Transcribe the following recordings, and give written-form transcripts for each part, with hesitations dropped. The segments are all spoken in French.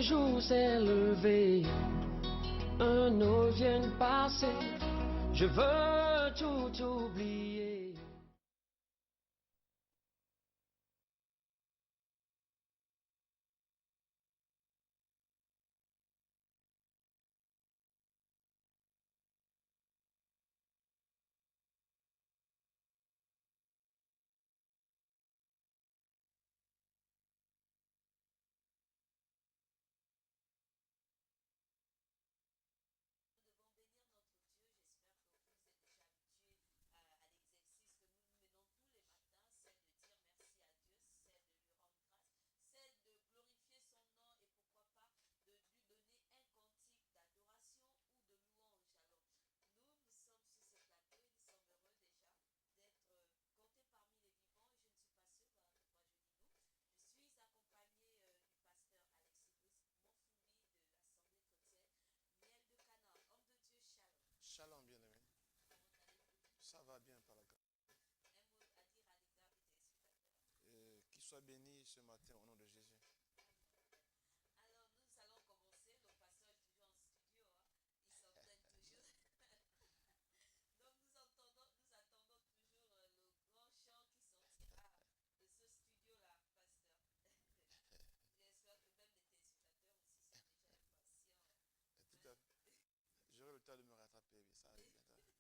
jour s'est levé, un autre vient de passer, je veux tout oublier. Shalom, bien-aimé. Ça va bien par la grâce. Qu'il soit béni ce matin au nom de Jésus. Tout à fait. J'aurai le temps de me rattraper, ça arrive bientôt.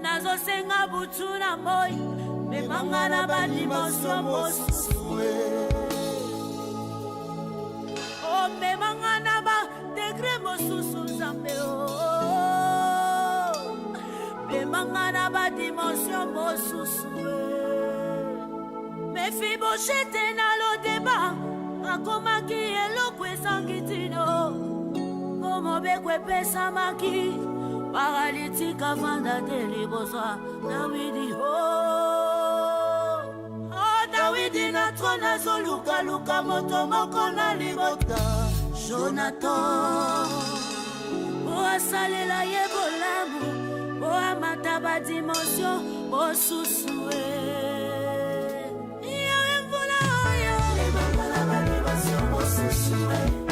Nazosenga butu na moi memanga na badimension mosusu o memanga na badegre mosusu nzambe o memanga na badimension mosusu Mefiboshete na lo deba akomaki eloko esangi tino komobeko epesamaki paralitika vanda te liboso Dawidi Dawidi na trône azolukaluka moto moko na libota Jonathan po asalela ye bolamu po amata badimension bosusue yawe mvula oyo emangala badimension bosusue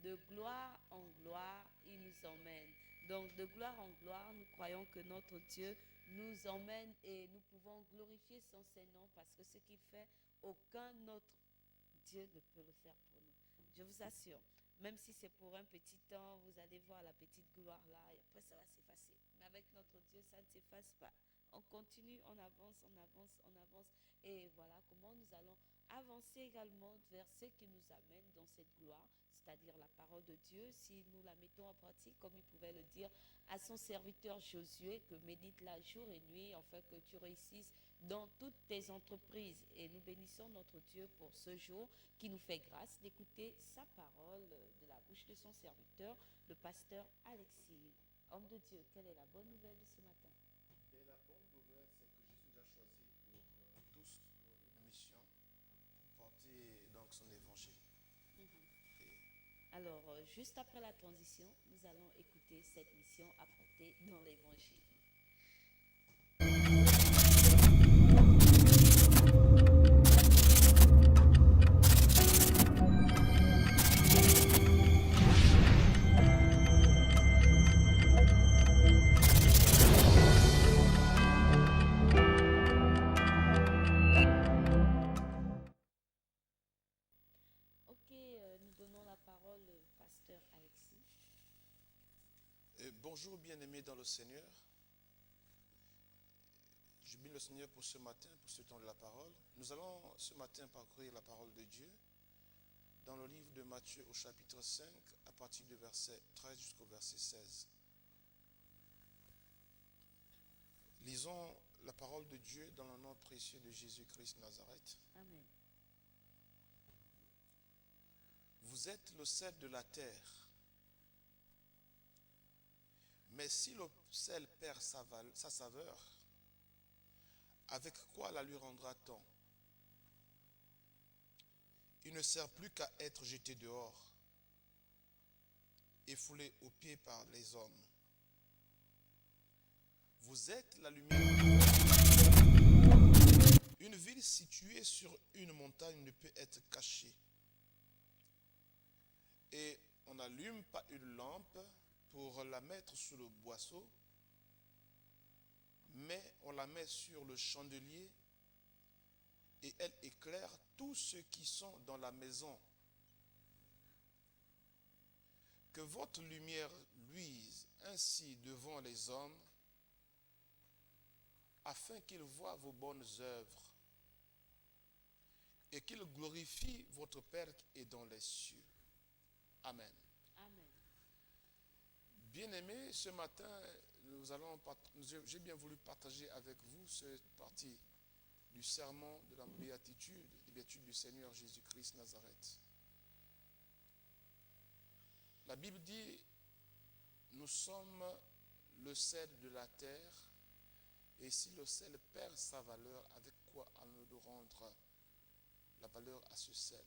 De gloire en gloire, il nous emmène. Donc de gloire en gloire, nous croyons que notre Dieu nous emmène et nous pouvons glorifier son Saint-Nom parce que ce qu'il fait, aucun autre Dieu ne peut le faire pour nous. Je vous assure, même si c'est pour un petit temps, vous allez voir la petite gloire là, et après ça va s'effacer. Mais avec notre Dieu, ça ne s'efface pas. On continue, on avance, on avance, on avance. Et voilà comment nous allons avancer également vers ce qui nous amène dans cette gloire, c'est-à-dire la parole de Dieu, si nous la mettons en pratique, comme il pouvait le dire à son serviteur Josué, que médite-la jour et nuit, afin que tu réussisses dans toutes tes entreprises. Et nous bénissons notre Dieu pour ce jour qui nous fait grâce d'écouter sa parole de la bouche de son serviteur, le pasteur Alexis. Homme de Dieu, quelle est la bonne nouvelle de ce matin? Et la bonne nouvelle, c'est que Jésus nous a choisi pour tous pour une mission, porter donc son évangile. Alors, juste après la transition, nous allons écouter cette mission apportée dans l'évangile. Nous donnons la parole au pasteur Alexis. Bonjour bien-aimés dans le Seigneur. Je bénis le Seigneur pour ce matin, pour ce temps de la parole. Nous allons ce matin parcourir la parole de Dieu dans le livre de Matthieu au chapitre 5 à partir du verset 13 jusqu'au verset 16. Lisons la parole de Dieu dans le nom précieux de Jésus-Christ Nazareth. Amen. Vous êtes le sel de la terre. Mais si le sel perd sa saveur, avec quoi la lui rendra-t-on? Il ne sert plus qu'à être jeté dehors et foulé aux pieds par les hommes. Vous êtes la lumière. Une ville située sur une montagne ne peut être cachée. Et on n'allume pas une lampe pour la mettre sous le boisseau, mais on la met sur le chandelier et elle éclaire tous ceux qui sont dans la maison. Que votre lumière luise ainsi devant les hommes, afin qu'ils voient vos bonnes œuvres et qu'ils glorifient votre Père qui est dans les cieux. Amen. Amen. Bien-aimés, ce matin, j'ai bien voulu partager avec vous cette partie du sermon de la béatitude, des béatitudes du Seigneur Jésus-Christ Nazareth. La Bible dit, nous sommes le sel de la terre, et si le sel perd sa valeur, avec quoi allons-nous rendre la valeur à ce sel?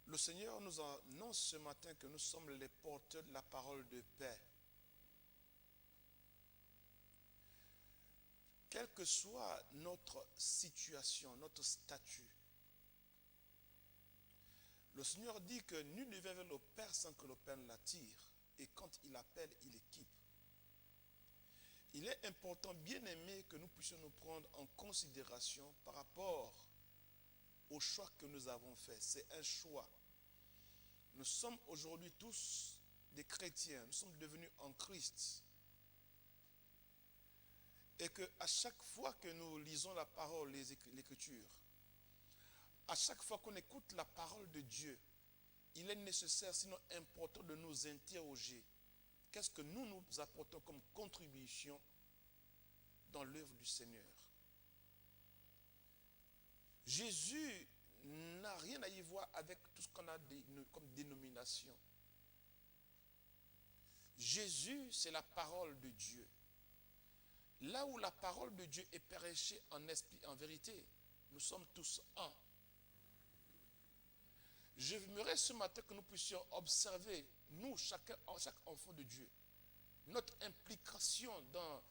Le Seigneur nous annonce ce matin que nous sommes les porteurs de la parole de paix. Quelle que soit notre situation, notre statut, le Seigneur dit que nul ne vient vers le Père sans que le Père l'attire. Et quand il appelle, il équipe. Il est important, bien aimé, que nous puissions nous prendre en considération par rapport au choix que nous avons fait. C'est un choix. Nous sommes aujourd'hui tous des chrétiens. Nous sommes devenus en Christ. Et qu'à chaque fois que nous lisons la parole, l'Écriture, à chaque fois qu'on écoute la parole de Dieu, il est nécessaire, sinon important, de nous interroger. Qu'est-ce que nous apportons comme contribution dans l'œuvre du Seigneur? Jésus n'a rien à y voir avec tout ce qu'on a comme dénomination. Jésus, c'est la parole de Dieu. Là où la parole de Dieu est prêchée en esprit, en vérité, nous sommes tous un. J'aimerais ce matin que nous puissions observer, nous, chaque enfant de Dieu, notre implication dans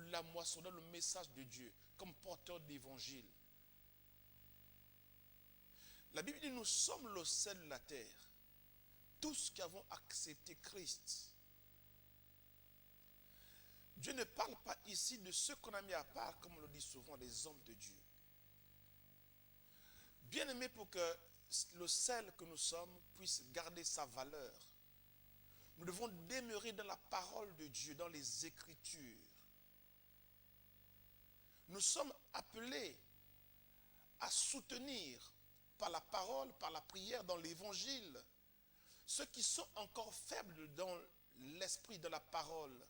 la moisson, dans le message de Dieu, comme porteur d'évangile. La Bible dit, nous sommes le sel de la terre. Tous qui avons accepté Christ. Dieu ne parle pas ici de ceux qu'on a mis à part, comme on le dit souvent, des hommes de Dieu. Bien aimé, pour que le sel que nous sommes puisse garder sa valeur, nous devons demeurer dans la parole de Dieu, dans les Écritures. Nous sommes appelés à soutenir par la parole, par la prière, dans l'Évangile, ceux qui sont encore faibles dans l'esprit de la parole.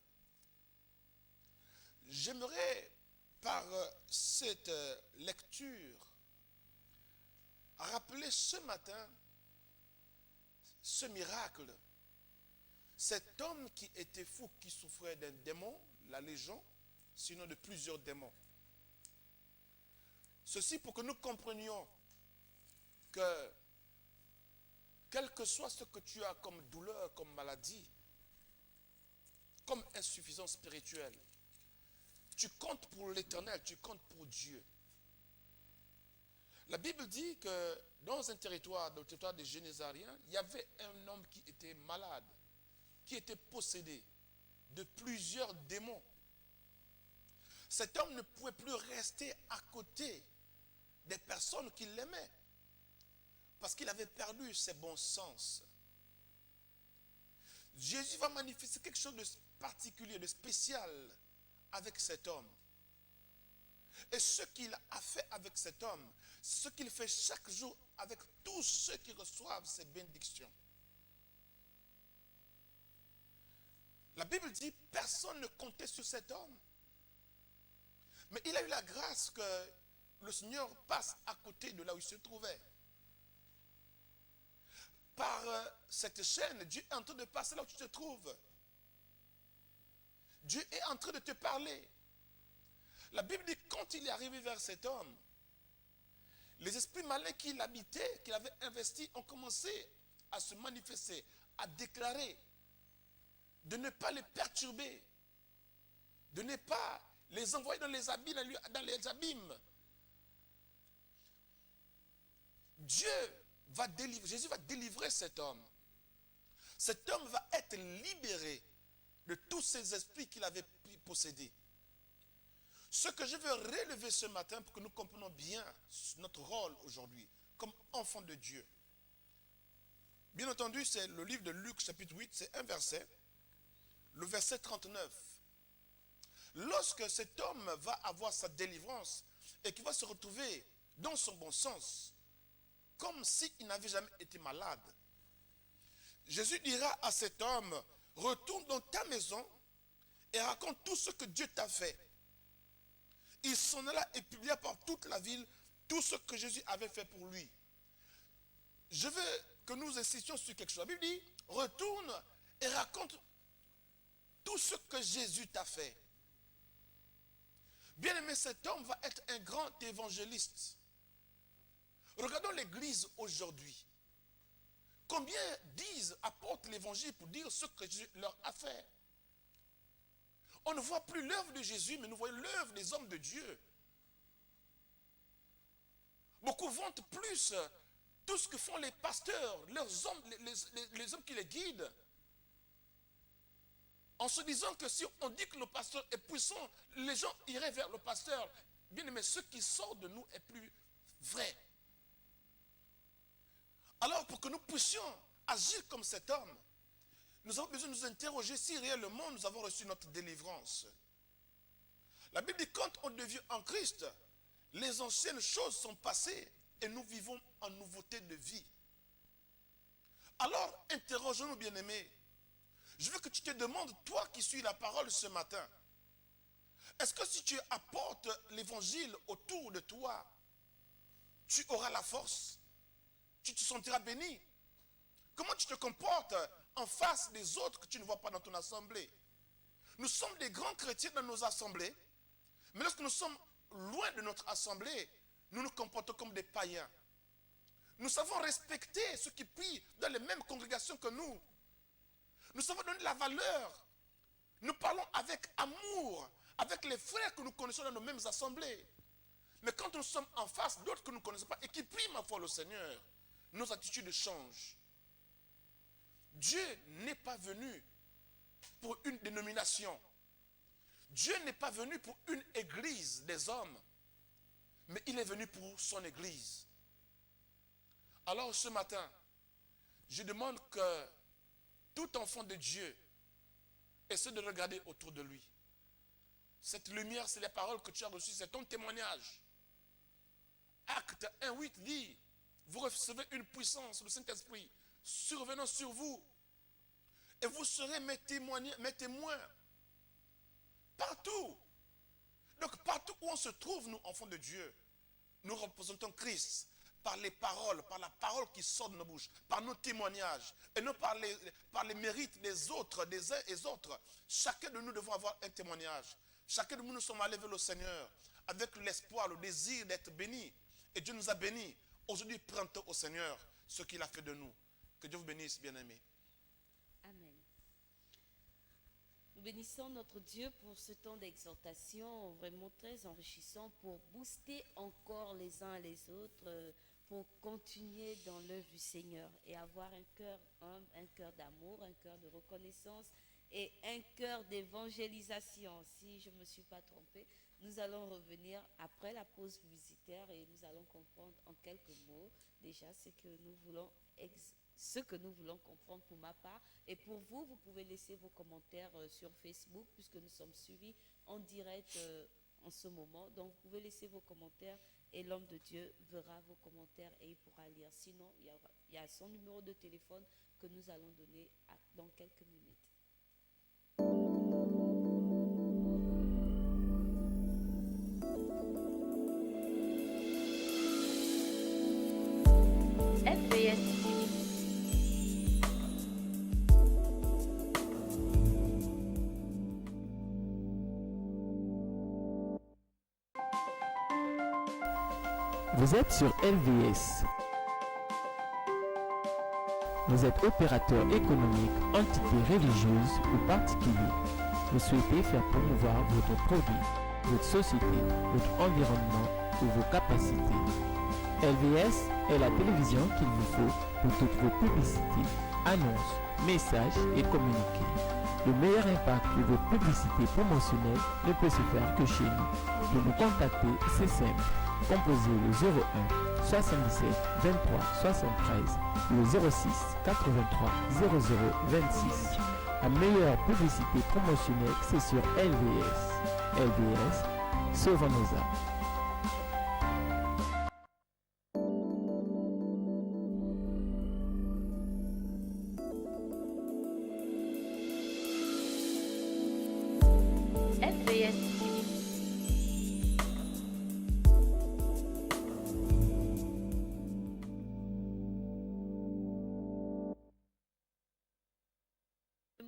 J'aimerais, par cette lecture, rappeler ce matin ce miracle. Cet homme qui était fou, qui souffrait d'un démon, la légion, sinon de plusieurs démons. Ceci pour que nous comprenions que, quel que soit ce que tu as comme douleur, comme maladie, comme insuffisance spirituelle, tu comptes pour l'Éternel, tu comptes pour Dieu. La Bible dit que dans un territoire, dans le territoire des Génésariens, il y avait un homme qui était malade, qui était possédé de plusieurs démons. Cet homme ne pouvait plus rester à côté des personnes qui l'aimaient, parce qu'il avait perdu ses bons sens. Jésus va manifester quelque chose de particulier, de spécial avec cet homme. Et ce qu'il a fait avec cet homme, c'est ce qu'il fait chaque jour avec tous ceux qui reçoivent ces bénédictions. La Bible dit, personne ne comptait sur cet homme. Mais il a eu la grâce que le Seigneur passe à côté de là où il se trouvait. Par cette chaîne, Dieu est en train de passer là où tu te trouves. Dieu est en train de te parler. La Bible dit, quand il est arrivé vers cet homme, les esprits malins qui l'habitaient, qu'il avait investis, ont commencé à se manifester, à déclarer, de ne pas les perturber, de ne pas les envoyer dans les abîmes. Jésus va délivrer cet homme. Cet homme va être libéré de tous ces esprits qu'il avait possédés. Ce que je veux relever ce matin pour que nous comprenions bien notre rôle aujourd'hui comme enfants de Dieu. Bien entendu, c'est le livre de Luc chapitre 8, c'est un verset, le verset 39. Lorsque cet homme va avoir sa délivrance et qu'il va se retrouver dans son bon sens, comme s'il n'avait jamais été malade, Jésus dira à cet homme, retourne dans ta maison et raconte tout ce que Dieu t'a fait. Il s'en alla et publia par toute la ville tout ce que Jésus avait fait pour lui. Je veux que nous insistions sur quelque chose. La Bible dit, retourne et raconte tout ce que Jésus t'a fait. Bien aimé, cet homme va être un grand évangéliste. Regardons l'église aujourd'hui. Combien apportent l'évangile pour dire ce que Jésus leur a fait? On ne voit plus l'œuvre de Jésus, mais nous voyons l'œuvre des hommes de Dieu. Beaucoup vantent plus tout ce que font les pasteurs, leurs hommes, les hommes qui les guident. En se disant que si on dit que le pasteur est puissant, les gens iraient vers le pasteur. Bien aimé, ce qui sort de nous est plus vrai. Alors, pour que nous puissions agir comme cet homme, nous avons besoin de nous interroger si réellement nous avons reçu notre délivrance. La Bible dit, quand on devient en Christ, les anciennes choses sont passées et nous vivons en nouveauté de vie. Alors, interrogeons-nous, bien-aimés. Je veux que tu te demandes, toi qui suis la parole ce matin, est-ce que si tu apportes l'évangile autour de toi, tu auras la force? Tu te sentiras béni? Comment tu te comportes en face des autres que tu ne vois pas dans ton assemblée? Nous sommes des grands chrétiens dans nos assemblées, mais lorsque nous sommes loin de notre assemblée, nous nous comportons comme des païens. Nous savons respecter ceux qui prient dans les mêmes congrégations que nous. Nous savons donner de la valeur. Nous parlons avec amour, avec les frères que nous connaissons dans nos mêmes assemblées. Mais quand nous sommes en face d'autres que nous ne connaissons pas et qui prient ma foi le Seigneur, nos attitudes changent. Dieu n'est pas venu pour une dénomination. Dieu n'est pas venu pour une église des hommes, mais il est venu pour son église. Alors ce matin, je demande que tout enfant de Dieu essaie de regarder autour de lui. Cette lumière, c'est les paroles que tu as reçues, c'est ton témoignage. Acte 1:8 dit, vous recevez une puissance, le Saint-Esprit, survenant sur vous. Et vous serez mes témoins. Partout. Donc partout où on se trouve, nous, enfants de Dieu, nous représentons Christ par les paroles, par la parole qui sort de nos bouches, par nos témoignages, et non par les mérites des autres, des uns et des autres. Chacun de nous devons avoir un témoignage. Chacun de nous sommes allés vers le Seigneur avec l'espoir, le désir d'être bénis. Et Dieu nous a bénis. Aujourd'hui, prêtons au Seigneur ce qu'il a fait de nous. Que Dieu vous bénisse, bien-aimés. Amen. Nous bénissons notre Dieu pour ce temps d'exhortation vraiment très enrichissant pour booster encore les uns et les autres, pour continuer dans l'œuvre du Seigneur et avoir un cœur humble, un cœur d'amour, un cœur de reconnaissance et un cœur d'évangélisation. Si je ne me suis pas trompée, nous allons revenir après la pause publicitaire et nous allons comprendre en quelques mots déjà ce que nous voulons comprendre pour ma part. Et pour vous, vous pouvez laisser vos commentaires sur Facebook puisque nous sommes suivis en direct en ce moment. Donc, vous pouvez laisser vos commentaires et l'homme de Dieu verra vos commentaires et il pourra lire. Sinon, il y a son numéro de téléphone que nous allons donner dans quelques minutes. FBS TV. Vous êtes sur LVS. Vous êtes opérateur économique, entité religieuse ou particulier. Vous souhaitez faire promouvoir votre produit, votre société, votre environnement ou vos capacités. LVS est la télévision qu'il vous faut pour toutes vos publicités, annonces, messages et communiqués. Le meilleur impact de vos publicités promotionnelles ne peut se faire que chez nous. Pour nous contacter, c'est simple. Composez le 01 77 23 73 ou le 06 83 00 26. La meilleure publicité promotionnelle, c'est sur LVS. LVS, sauvons nos âmes.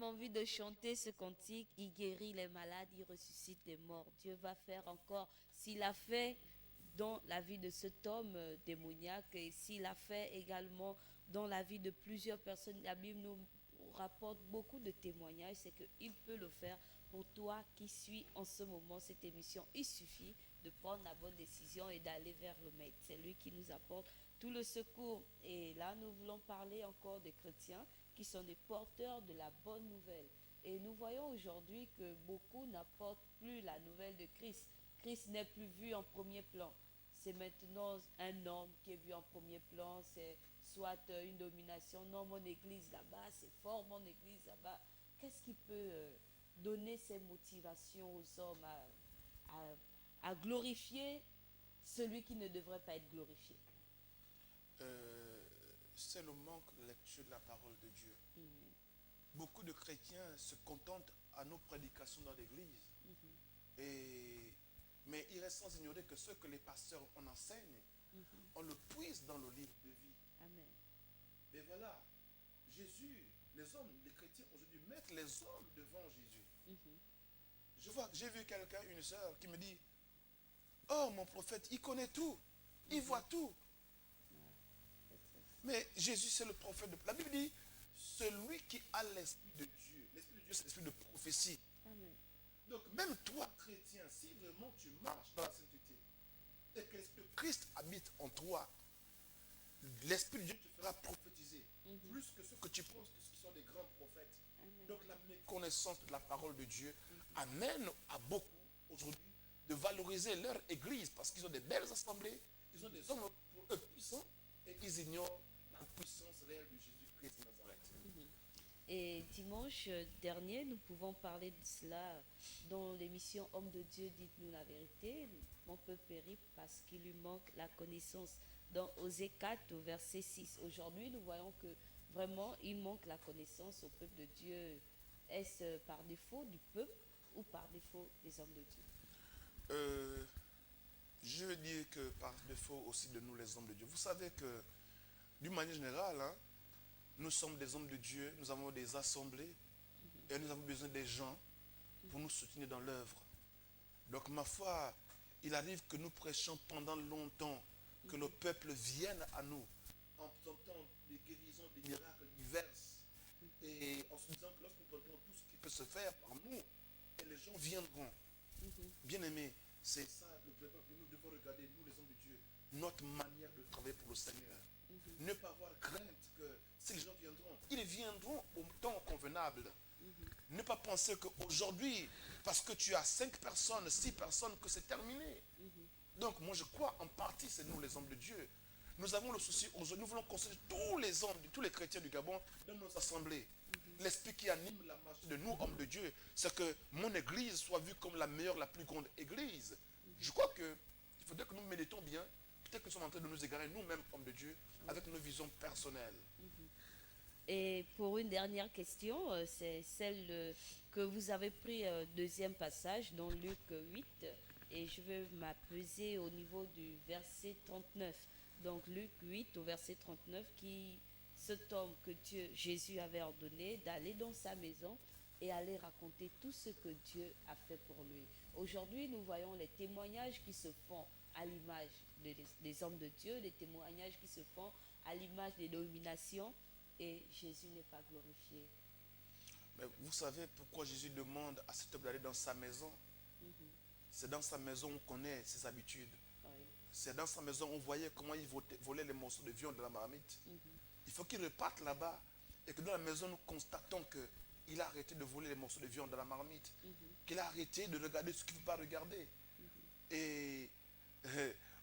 Envie de chanter ce cantique, il guérit les malades, il ressuscite les morts. Dieu va faire encore, s'il a fait dans la vie de cet homme démoniaque et s'il a fait également dans la vie de plusieurs personnes, la Bible nous rapporte beaucoup de témoignages, c'est qu'il peut le faire pour toi qui suis en ce moment cette émission. Il suffit de prendre la bonne décision et d'aller vers le Maître. C'est lui qui nous apporte tout le secours. Et là, nous voulons parler encore des chrétiens qui sont des porteurs de la bonne nouvelle. Et nous voyons aujourd'hui que beaucoup n'apportent plus la nouvelle de Christ. Christ n'est plus vu en premier plan. C'est maintenant un homme qui est vu en premier plan. C'est soit une domination. Non, mon église là-bas, c'est fort, mon église là-bas. Qu'est-ce qui peut donner ces motivations aux hommes à glorifier celui qui ne devrait pas être glorifié? C'est le manque de lecture de la parole de Dieu. Beaucoup de chrétiens se contentent à nos prédications dans l'église. Mais il reste sans ignorer que ce que les pasteurs en enseignent, on le puise dans le livre de vie. Amen. Mais voilà, Jésus, les hommes, les chrétiens aujourd'hui mettent les hommes devant Jésus. J'ai vu quelqu'un, une sœur, qui me dit, oh mon prophète, il connaît tout, il voit tout. Mais Jésus, c'est le prophète. La Bible dit, celui qui a l'esprit de Dieu, c'est l'esprit de prophétie. Amen. Donc même toi, chrétien, si vraiment tu marches dans la sainteté, et que l'esprit de Christ habite en toi, l'Esprit de Dieu te fera prophétiser plus que ce que tu penses que ce qui sont des grands prophètes. Donc la méconnaissance de la parole de Dieu amène à beaucoup aujourd'hui de valoriser leur église parce qu'ils ont des belles assemblées, ils ont des hommes pour eux puissants et ils ignorent la puissance réelle de Jésus-Christ de Nazareth. Et dimanche dernier, nous pouvons parler de cela dans l'émission Homme de Dieu, dites-nous la vérité. Mon peuple périt parce qu'il lui manque la connaissance. Dans Osée 4, au verset 6. Aujourd'hui, nous voyons que vraiment, il manque la connaissance au peuple de Dieu. Est-ce par défaut du peuple ou par défaut des hommes de Dieu? Je veux dire que par défaut aussi de nous les hommes de Dieu. Vous savez que d'une manière générale, hein, nous sommes des hommes de Dieu, nous avons des assemblées et nous avons besoin des gens pour nous soutenir dans l'œuvre. Donc ma foi, il arrive que nous prêchions pendant longtemps, que le peuple vienne à nous en présentant des guérisons, des miracles divers et en se disant que lorsqu'nous présentons tout ce qui peut se faire par nous, et les gens viendront. Bien aimés, c'est ça le problème que nous devons regarder, nous les hommes de Dieu, notre manière de travailler pour le Seigneur. Ne pas avoir crainte que si les gens viendront, ils viendront au temps convenable. Ne pas penser qu'aujourd'hui, parce que tu as 5 personnes, 6 personnes, que c'est terminé. Donc moi je crois en partie, c'est nous les hommes de Dieu. Nous avons le souci aujourd'hui, nous voulons considérer tous les hommes, tous les chrétiens du Gabon dans nos assemblées. L'esprit qui anime la marche de nous, hommes de Dieu, c'est que mon église soit vue comme la meilleure, la plus grande église. Je crois qu'il faudrait que nous méditons bien. Peut-être que nous sommes en train de nous égarer, nous-mêmes, hommes de Dieu, avec nos visions personnelles. Et pour une dernière question, c'est celle que vous avez pris deuxième passage dans Luc 8, et je vais m'apaiser au niveau du verset 39. Donc Luc 8 au verset 39, cet homme que Jésus avait ordonné d'aller dans sa maison et aller raconter tout ce que Dieu a fait pour lui. Aujourd'hui, nous voyons les témoignages qui se font à l'image des hommes de Dieu, les témoignages qui se font à l'image des dominations, et Jésus n'est pas glorifié. Mais vous savez pourquoi Jésus demande à cet homme d'aller dans sa maison? C'est dans sa maison qu'on connaît ses habitudes. Oui. C'est dans sa maison on voyait comment il volait les morceaux de viande de la marmite. Il faut qu'il reparte là-bas et que dans la maison nous constatons qu'il a arrêté de voler les morceaux de viande de la marmite, qu'il a arrêté de regarder ce qu'il ne faut pas regarder. Et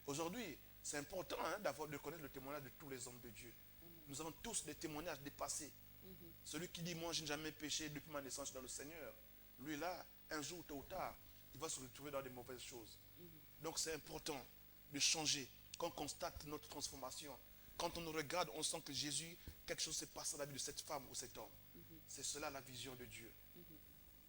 aujourd'hui, c'est important de connaître le témoignage de tous les hommes de Dieu. Nous avons tous des témoignages dépassés. Celui qui dit moi je n'ai jamais péché depuis ma naissance dans le Seigneur, lui là, un jour tôt ou tard, il va se retrouver dans des mauvaises choses. Donc c'est important de changer. Quand on constate notre transformation, quand on nous regarde, on sent que Jésus, quelque chose s'est passé dans la vie de cette femme ou cet homme. C'est cela la vision de Dieu.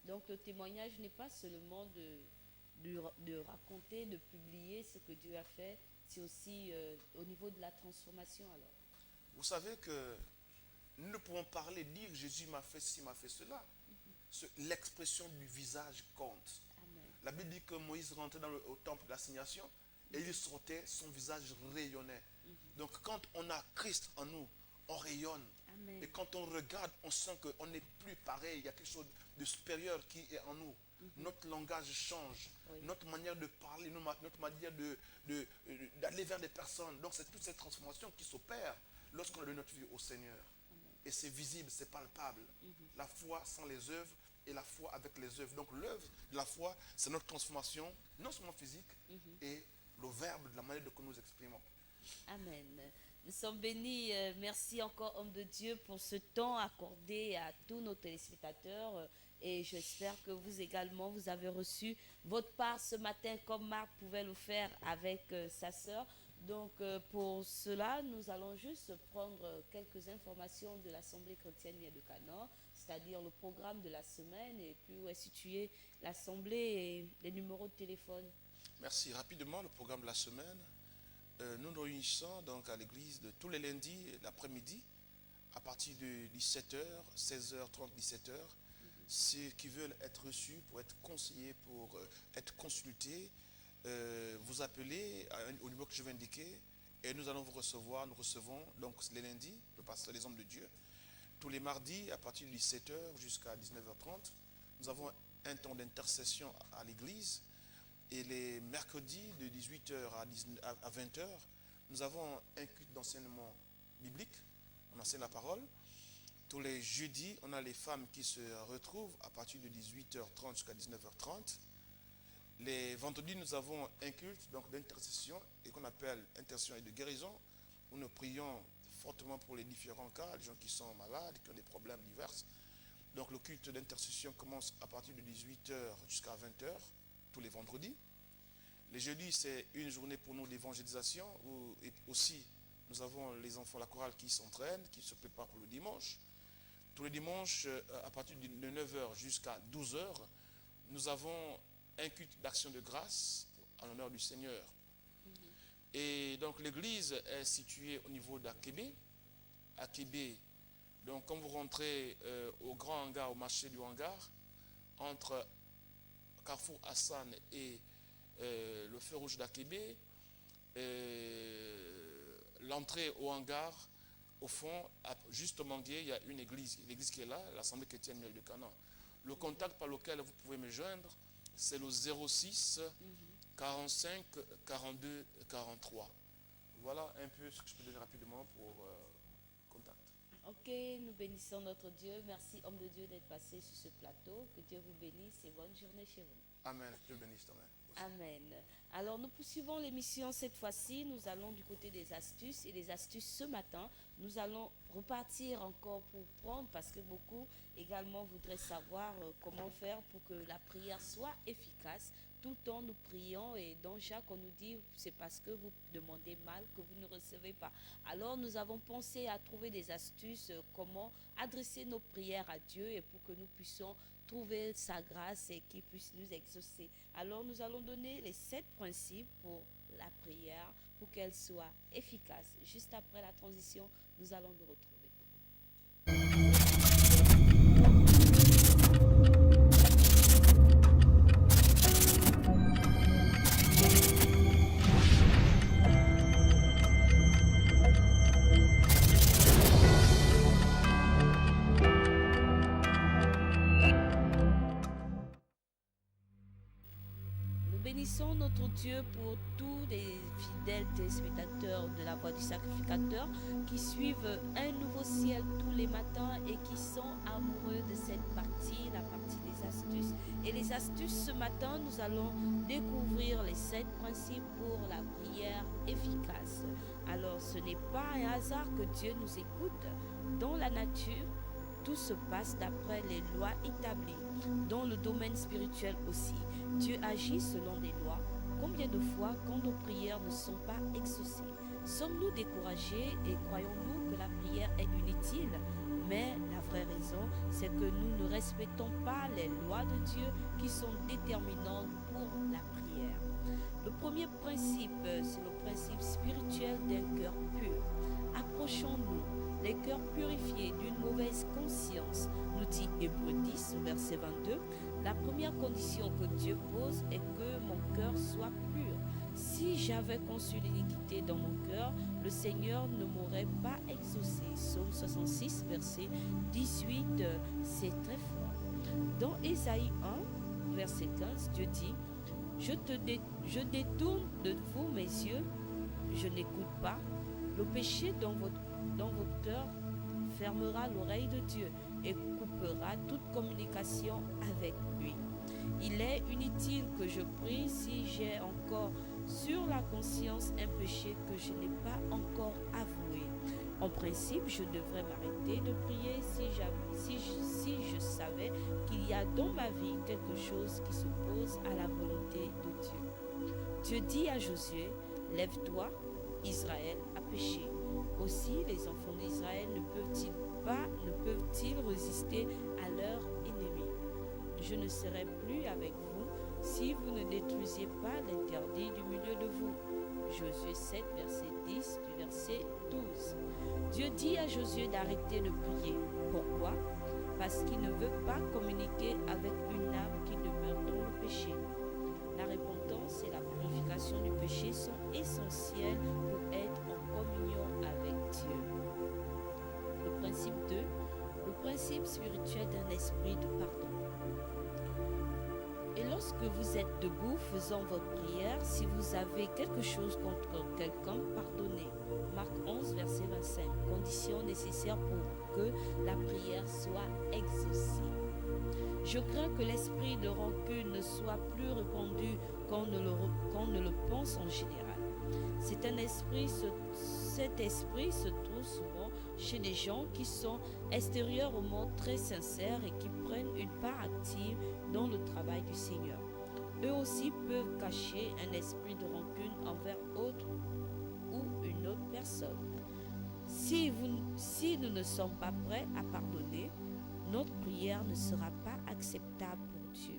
Donc le témoignage n'est pas seulement de raconter, de publier ce que Dieu a fait, c'est aussi au niveau de la transformation alors. Vous savez que nous ne pouvons parler, dire Jésus m'a fait ci, m'a fait cela. L'expression du visage compte. Amen. La Bible dit que Moïse rentrait au temple de l'assignation et il sortait, son visage rayonnait. Donc quand on a Christ en nous, on rayonne. Amen. Et quand on regarde, on sent qu'on n'est plus pareil. Il y a quelque chose de supérieur qui est en nous. Notre langage change. Oui. Notre manière de parler, notre manière d'aller vers des personnes. Donc c'est toutes ces transformations qui s'opèrent lorsqu'on a donné notre vie au Seigneur. Et c'est visible, c'est palpable. La foi sans les œuvres et la foi avec les œuvres. Donc l'œuvre de la foi, c'est notre transformation, non seulement physique, et le verbe de la manière dont nous nous exprimons. Amen. Nous sommes bénis. Merci encore, homme de Dieu, pour ce temps accordé à tous nos téléspectateurs. Et j'espère que vous également, vous avez reçu votre part ce matin, comme Marc pouvait le faire avec sa sœur. Donc, pour cela, nous allons juste prendre quelques informations de l'Assemblée chrétienne de Canor, c'est-à-dire le programme de la semaine, et puis où est située l'Assemblée et les numéros de téléphone. Merci. Rapidement, le programme de la semaine. Nous nous réunissons donc à l'église de tous les lundis l'après-midi à partir de 17h, 16h30, 17h. Ceux qui veulent être reçus pour être conseillés, pour être consultés, vous appelez au numéro que je vais indiquer et nous allons vous recevoir. Nous recevons donc les lundis, le pasteur des hommes de Dieu. Tous les mardis à partir de 17h jusqu'à 19h30. Nous avons un temps d'intercession à l'église. Et les mercredis de 18h à 20h, nous avons un culte d'enseignement biblique. On enseigne la parole. Tous les jeudis, on a les femmes qui se retrouvent à partir de 18h30 jusqu'à 19h30. Les vendredis, nous avons un culte donc d'intercession et qu'on appelle intercession et de guérison, où nous prions fortement pour les différents cas, les gens qui sont malades, qui ont des problèmes divers. Donc le culte d'intercession commence à partir de 18h jusqu'à 20h, tous les vendredis. Les jeudis, c'est une journée pour nous d'évangélisation, et aussi nous avons les enfants, la chorale qui s'entraînent, qui se préparent pour le dimanche. Tous les dimanches, à partir de 9h jusqu'à 12h, nous avons un culte d'action de grâce en l'honneur du Seigneur. Et donc l'église est située au niveau d'Akébé. Akébé, donc quand vous rentrez au grand hangar, au marché du hangar, entre Carrefour Hassan et le feu rouge d'Akébé, l'entrée au hangar, au fond, juste au Manguier, il y a une église. L'église qui est là, l'Assemblée chrétienne de Canaan. Le contact par lequel vous pouvez me joindre, c'est le 06 45 42 43. Voilà un peu ce que je peux dire rapidement pour contact. Ok, nous bénissons notre Dieu. Merci, homme de Dieu, d'être passé sur ce plateau. Que Dieu vous bénisse et bonne journée chez vous. Amen. Dieu bénisse. Amen. Amen. Alors, nous poursuivons l'émission cette fois-ci. Nous allons du côté des astuces. Et les astuces, ce matin, nous allons repartir encore pour prendre, parce que beaucoup également voudraient savoir comment faire pour que la prière soit efficace. Tout le temps, nous prions et dans Jacques, on nous dit, c'est parce que vous demandez mal que vous ne recevez pas. Alors, nous avons pensé à trouver des astuces, comment adresser nos prières à Dieu et pour que nous puissions trouver sa grâce et qu'il puisse nous exaucer. Alors, nous allons donner les 7 principes pour la prière, pour qu'elle soit efficace. Juste après la transition, nous allons nous retrouver. Bénissons notre Dieu pour tous les fidèles téléspectateurs de la Voix du Sacrificateur qui suivent un nouveau ciel tous les matins et qui sont amoureux de cette partie, la partie des astuces. Et les astuces, ce matin, nous allons découvrir les 7 principes pour la prière efficace. Alors, ce n'est pas un hasard que Dieu nous écoute. Dans la nature, tout se passe d'après les lois établies. Dans le domaine spirituel aussi, Dieu agit selon des lois. Combien de fois, quand nos prières ne sont pas exaucées, sommes-nous découragés et croyons-nous que la prière est inutile? Mais la vraie raison, c'est que nous ne respectons pas les lois de Dieu qui sont déterminantes pour la prière. Le premier principe, c'est le principe spirituel d'un cœur pur. Approchons-nous les cœurs purifiés d'une mauvaise conscience, nous dit Hébreux 10, verset 22. La première condition que Dieu pose est que mon cœur soit pur. Si j'avais conçu l'iniquité dans mon cœur, le Seigneur ne m'aurait pas exaucé. Psaume 66, verset 18, c'est très fort. Dans Ésaïe 1, verset 15, Dieu dit, je détourne de vous mes yeux, je n'écoute pas. Le péché dans votre cœur fermera l'oreille de Dieu et coupera toute communication avec lui. Il est inutile que je prie si j'ai encore sur la conscience un péché que je n'ai pas encore avoué. En principe, je devrais m'arrêter de prier si je savais qu'il y a dans ma vie quelque chose qui s'oppose à la volonté de Dieu. Dieu dit à Josué, « Lève-toi, Israël a péché. » Aussi, les enfants d'Israël ne peuvent-ils résister à leur ennemi. Je ne serai plus avec vous si vous ne détruisiez pas l'interdit du milieu de vous. Josué 7, verset 10 du verset 12. Dieu dit à Josué d'arrêter de prier. Pourquoi? Parce qu'il ne veut pas communiquer avec une âme qui demeure dans le péché. La repentance et la purification du péché sont essentielles pour être en communion avec Dieu. Le principe 2, le principe spirituel d'un esprit de pardon. Et lorsque vous êtes debout faisant votre prière, si vous avez quelque chose contre quelqu'un, pardonnez. Marc 11, verset 25. Condition nécessaire pour que la prière soit exaucée. Je crains que l'esprit de rancune ne soit plus répandu qu'on ne le pense en général. Cet esprit se trouve souvent chez des gens qui sont extérieurs au monde, très sincères et qui prennent une part active dans le travail du Seigneur. Eux aussi peuvent cacher un esprit de rancune envers autre ou une autre personne. Si nous ne sommes pas prêts à pardonner, notre prière ne sera pas acceptable pour Dieu.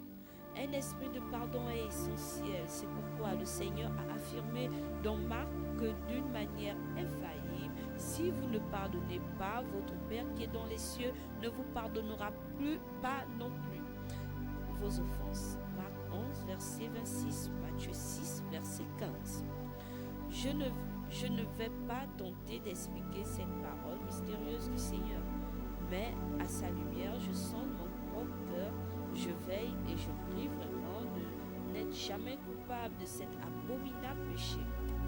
Un esprit de pardon est essentiel. C'est pourquoi le Seigneur a affirmé dans Marc que d'une manière infaillible, si vous ne pardonnez pas, votre Père qui est dans les cieux ne vous pardonnera pas non plus vos offenses. Marc 11, verset 26, Matthieu 6, verset 15. Je ne vais pas tenter d'expliquer cette parole mystérieuse du Seigneur, mais à sa lumière, je sonde mon propre cœur, je veille et je prie vraiment de n'être jamais coupable de cet abominable péché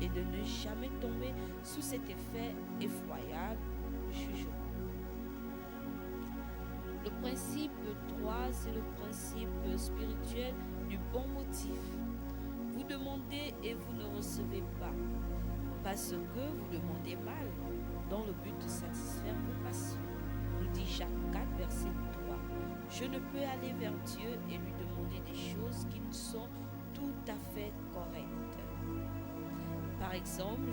et de ne jamais tomber sous cet effet effroyable jugement. Le principe 3, c'est le principe spirituel du bon motif. Vous demandez et vous ne recevez pas, parce que vous demandez mal, dans le but de satisfaire vos passions. Nous dit Jacques 4, verset 3. Je ne peux aller vers Dieu et lui demander des choses qui ne sont tout à fait correctes. Par exemple,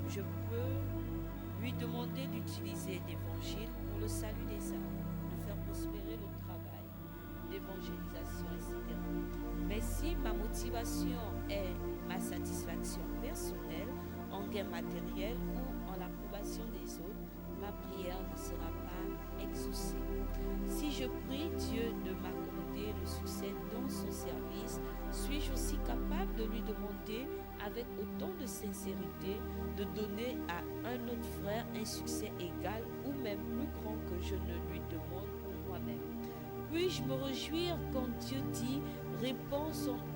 je peux lui demander d'utiliser l'évangile pour le salut des âmes, de faire prospérer le travail, l'évangélisation, etc. Mais si ma motivation est ma satisfaction personnelle, en gain matériel ou en l'approbation des autres, ma prière ne sera pas exaucée. Si je prie Dieu de m'accorder le succès dans son service, suis-je aussi capable de lui demander avec autant de sincérité de donner à un autre frère un succès égal ou même plus grand que je ne lui demande pour moi-même? Puis-je me réjouir quand Dieu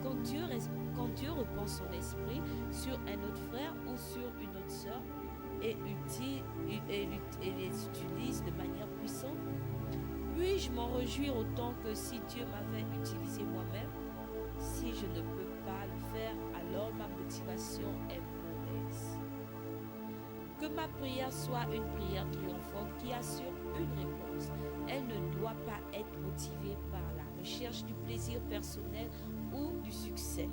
quand Dieu répand son esprit sur un autre frère ou sur une autre sœur et les utilise de manière puissante? Puis-je m'en réjouir autant que si Dieu m'avait utilisé moi-même? Si je ne peux pas le faire, alors ma motivation est mauvaise. Que ma prière soit une prière triomphante qui assure une réponse. Elle ne doit pas être motivée par la recherche du plaisir personnel ou du succès.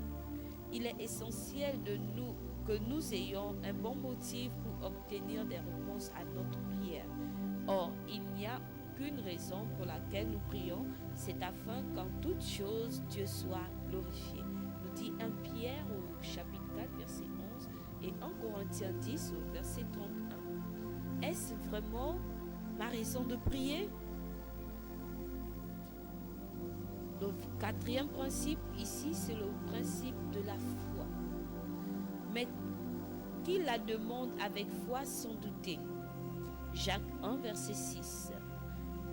Il est essentiel que nous ayons un bon motif pour obtenir des réponses à notre prière. Or, il n'y a qu'une raison pour laquelle nous prions, c'est afin qu'en toutes choses, Dieu soit glorifié. Nous dit 1 Pierre au chapitre 4, verset 11 et 1 Corinthiens 10 au verset 31. Est-ce vraiment ma raison de prier? Le quatrième principe ici, c'est le principe de la foi. Mais qui la demande avec foi sans douter. Jacques 1, verset 6.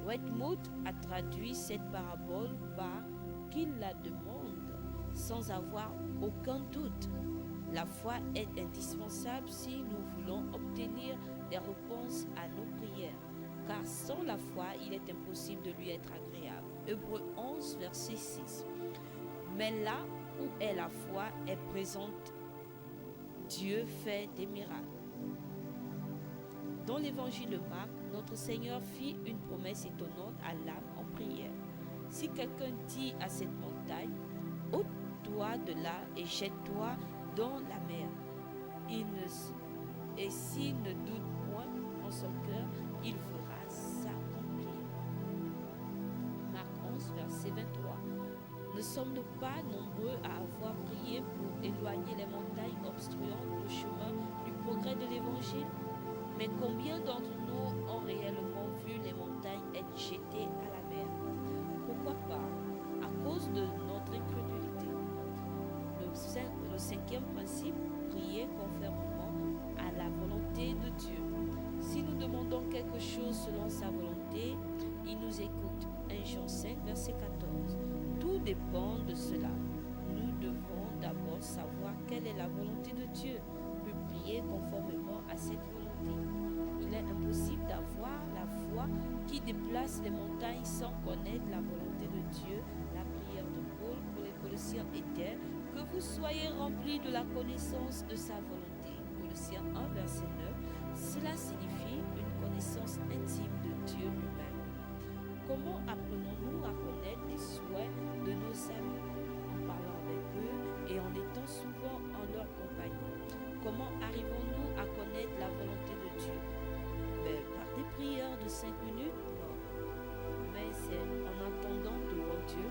Whitmouth a traduit cette parabole par « qu'il la demande sans avoir aucun doute ». La foi est indispensable si nous voulons obtenir des réponses à nos prières, car sans la foi, il est impossible de lui être agréable. Hébreux 11, verset 6. Mais là où est la foi est présente, Dieu fait des miracles. Dans l'évangile de Marc, notre Seigneur fit une promesse étonnante à l'âme en prière. Si quelqu'un dit à cette montagne, ôte-toi de là et jette-toi dans la mer, et s'il ne doute point en son cœur, il fera s'accomplir. Marc 11, verset 23. Ne sommes-nous pas nombreux à avoir prié pour éloigner les montagnes obstruant le chemin du progrès de l'Évangile? Mais combien d'entre nous ont réellement vu les montagnes être jetées à la mer? Pourquoi pas? À cause de notre incrédulité. Le cinquième principe, prier conformément à la volonté de Dieu. Si nous demandons quelque chose selon sa volonté, il nous écoute. 1 Jean 5, verset 14. Tout dépend de cela. Nous devons d'abord savoir quelle est la volonté de Dieu, puis prier conformément à cette volonté. Il est impossible d'avoir la foi qui déplace les montagnes sans connaître la volonté de Dieu. La prière de Paul pour les Colossiens était que vous soyez remplis de la connaissance de sa volonté. Colossiens 1, verset 9. Cela signifie une connaissance intime de Dieu lui-même. Comment apprenons-nous à connaître les souhaits de nos amis? En parlant avec eux et en étant souvent en leur compagnie. Comment arrivons-nous à connaître la volonté de Dieu? Par des prières de 5 minutes? Non. Mais c'est en attendant devant Dieu,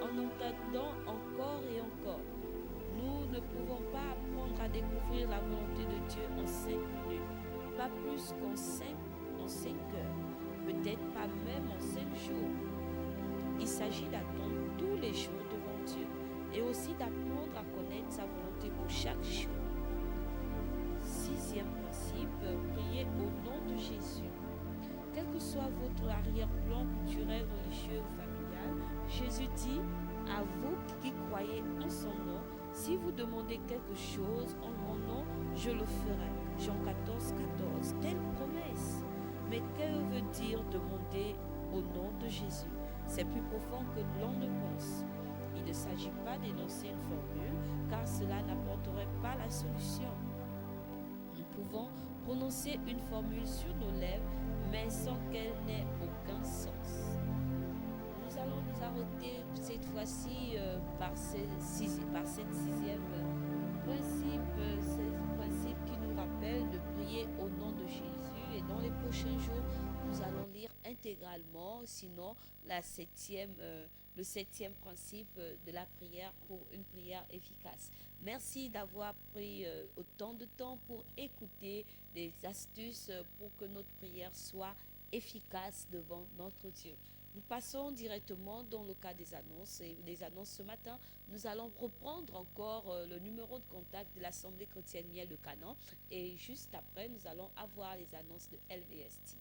en entendant encore et encore. Nous ne pouvons pas apprendre à découvrir la volonté de Dieu en 5 minutes, pas plus qu'en 5 heures, peut-être pas même en 5 jours. Il s'agit d'attendre tous les jours devant Dieu et aussi d'apprendre à connaître sa volonté pour chaque jour. 6e principe, prier au nom de Jésus. Quel que soit votre arrière-plan culturel, religieux ou familial, Jésus dit à vous qui croyez en son nom, si vous demandez quelque chose en mon nom, je le ferai. Jean 14, 14. Quelle promesse! Mais que veut dire demander au nom de Jésus? C'est plus profond que l'on ne pense. Il ne s'agit pas d'énoncer une formule, car cela n'apporterait pas la solution. Nous pouvons prononcer une formule sur nos lèvres, mais sans qu'elle n'ait aucun sens. Nous allons nous arrêter cette fois-ci par cette sixième principe qui nous rappelle de prier au nom de Jésus. Et dans les prochains jours, nous allons lire intégralement, sinon le septième principe de la prière pour une prière efficace. Merci d'avoir pris autant de temps pour écouter des astuces pour que notre prière soit efficace devant notre Dieu. Nous passons directement dans le cas des annonces. Et les annonces ce matin, nous allons reprendre encore le numéro de contact de l'Assemblée chrétienne Miel de Canaan. Et juste après, nous allons avoir les annonces de LVST.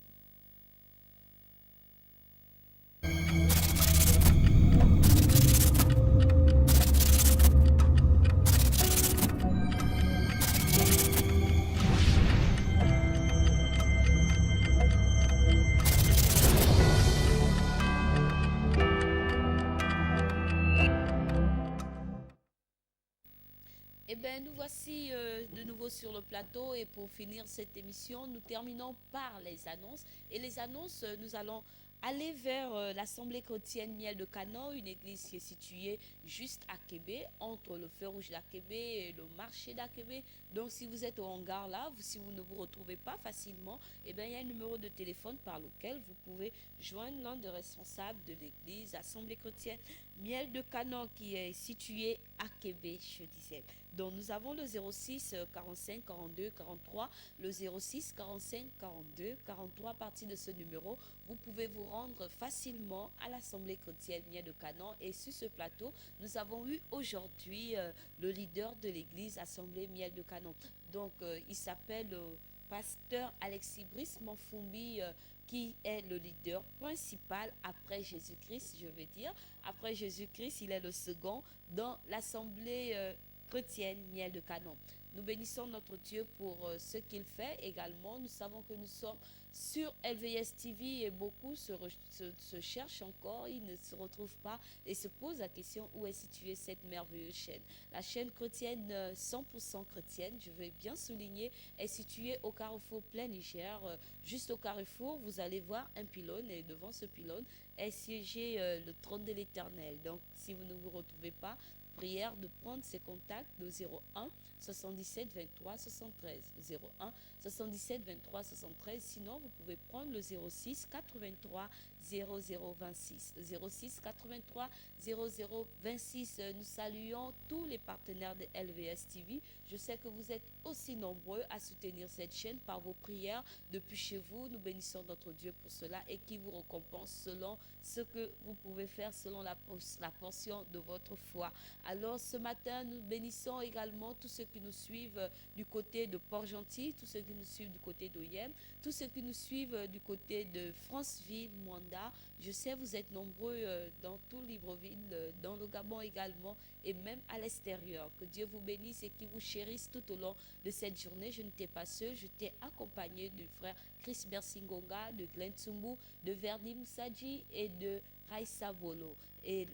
Nous voici de nouveau sur le plateau et pour finir cette émission, nous terminons par les annonces. Et les annonces, nous allons aller vers l'Assemblée chrétienne Miel de Canaan, une église qui est située juste à Québec, entre le feu rouge d'Akébé et le marché d'Akébé. Donc si vous êtes au hangar là, si vous ne vous retrouvez pas facilement, il y a un numéro de téléphone par lequel vous pouvez joindre l'un des responsables de l'église Assemblée chrétienne Miel de Canaan qui est située à Québec, je disais. Donc nous avons le 06 45 42 43, le 06 45 42 43. À partir de ce numéro, vous pouvez vous rendre facilement à l'Assemblée chrétienne Miel de Canaan. Et sur ce plateau, nous avons eu aujourd'hui le leader de l'église Assemblée Miel de Canaan. Donc il s'appelle pasteur Alexis Brice Manfoumbi, qui est le leader principal après Jésus-Christ, je veux dire. Après Jésus-Christ, il est le second dans l'Assemblée chrétienne Miel de Canaan. Nous bénissons notre Dieu pour ce qu'il fait également. Nous savons que nous sommes sur LVS TV et beaucoup se cherchent encore, ils ne se retrouvent pas et se posent la question où est située cette merveilleuse chaîne. La chaîne chrétienne 100% chrétienne, je veux bien souligner, est située au carrefour Plein Niger. Juste au carrefour, vous allez voir un pylône et devant ce pylône est siégé le trône de l'Éternel. Donc si vous ne vous retrouvez pas, prière de prendre ses contacts de 01 77 23 73 01 77 23 73. Sinon vous pouvez prendre le 06 83 0026 06 83 0026. Nous saluons tous les partenaires de LVS TV. Je sais que vous êtes aussi nombreux à soutenir cette chaîne par vos prières depuis chez vous. Nous bénissons notre Dieu pour cela et qui vous récompense selon ce que vous pouvez faire, selon la portion de votre foi. Alors ce matin, nous bénissons également tous ceux qui nous suivent du côté de Port-Gentil, tous ceux qui nous suivent du côté d'Oyem, tous ceux qui nous suivent du côté de Franceville, Mwanda. Je sais vous êtes nombreux dans tout Libreville, dans le Gabon également et même à l'extérieur. Que Dieu vous bénisse et qu'il vous chérisse tout au long de cette journée. Je n'étais pas seul, je t'ai accompagné du frère Chris Bersingonga, de Glenn Tsumbu, de Verdi Moussadji et de Raissa Bolo. Et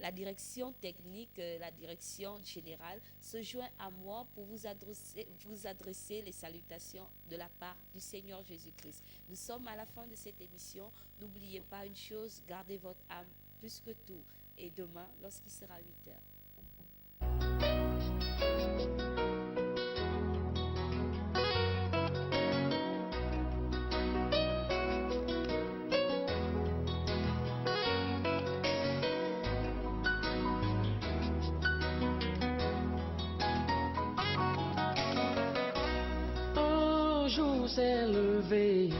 la direction technique, la direction générale se joint à moi pour vous adresser les salutations de la part du Seigneur Jésus-Christ. Nous sommes à la fin de cette émission. N'oubliez pas une chose, gardez votre âme plus que tout. Et demain, lorsqu'il sera 8 heures. Un jour s'est levé